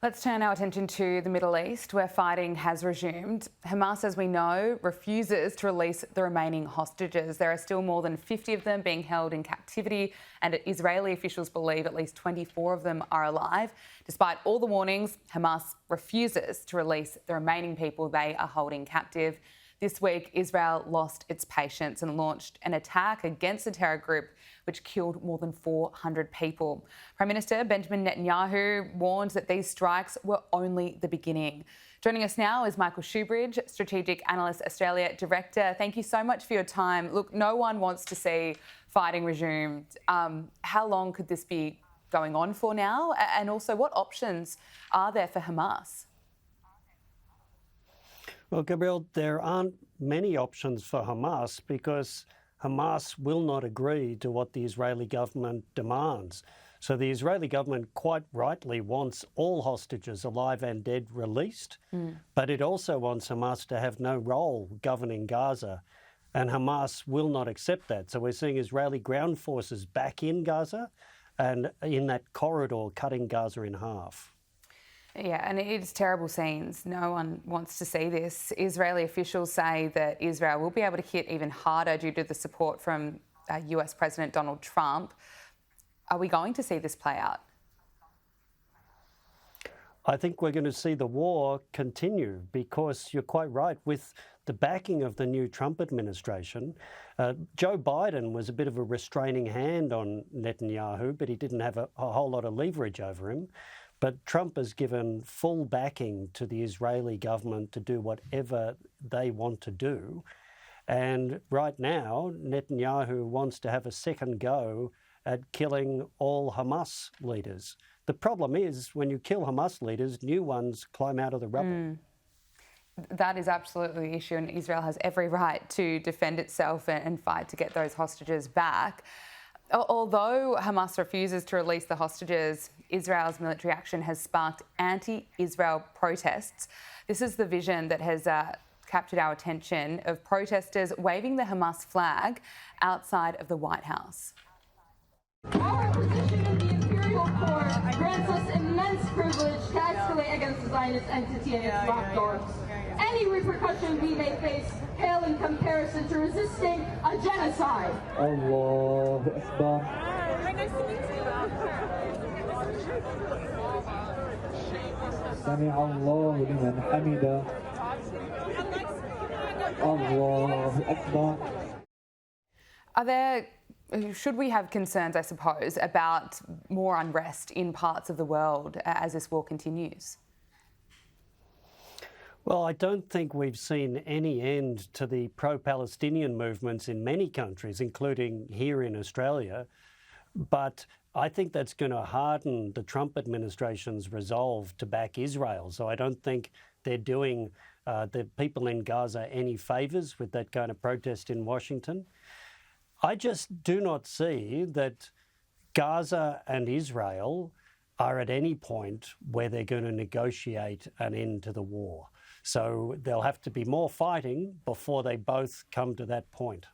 Let's turn our attention to the Middle East, where fighting has resumed. Hamas, as we know, refuses to release the remaining hostages. There are still more than 50 of them being held in captivity, and Israeli officials believe at least 24 of them are alive. Despite all the warnings, Hamas refuses to release the remaining people they are holding captive. This week, Israel lost its patience and launched an attack against the terror group, which killed more than 400 people. Prime Minister Benjamin Netanyahu warned that these strikes were only the beginning. Joining us now is Michael Shoebridge, Strategic Analyst Australia Director. Thank you so much for your time. Look, no one wants to see fighting resumed. How long could this be going on for now? And also, what options are there for Hamas? Well, Gabriella, there aren't many options for Hamas because Hamas will not agree to what the Israeli government demands. So the Israeli government quite rightly wants all hostages, alive and dead, released, but it also wants Hamas to have no role governing Gaza, and Hamas will not accept that. So we're seeing Israeli ground forces back in Gaza and in that corridor cutting Gaza in half. Yeah, and it's terrible scenes. No one wants to see this. Israeli officials say that Israel will be able to hit even harder due to the support from US President Donald Trump. Are we going to see this play out? I think we're going to see the war continue because you're quite right. With the backing of the new Trump administration, Joe Biden was a bit of a restraining hand on Netanyahu, but he didn't have a whole lot of leverage over him. But Trump has given full backing to the Israeli government to do whatever they want to do. And right now, Netanyahu wants to have a second go at killing all Hamas leaders. The problem is when you kill Hamas leaders, new ones climb out of the rubble. That is absolutely the issue, and Israel has every right to defend itself and fight to get those hostages back. Although Hamas refuses to release the hostages, Israel's military action has sparked anti-Israel protests. This is the vision that has captured our attention, of protesters waving the Hamas flag outside of the White House. Our position in the Imperial Court grants us immense privilege to escalate against the Zionist entity and its locked doors. Any repercussion we may face pale in comparison to resisting a genocide. Allahu Akbar. Nice to meet you. Sami Allahu liman hamida. Allahu Akbar. Should we have concerns, I suppose, about more unrest in parts of the world as this war continues? Well, I don't think we've seen any end to the pro-Palestinian movements in many countries, including here in Australia. But I think that's going to harden the Trump administration's resolve to back Israel. So I don't think they're doing the people in Gaza any favours with that kind of protest in Washington. I just do not see that Gaza and Israel are at any point where they're going to negotiate an end to the war. So there'll have to be more fighting before they both come to that point.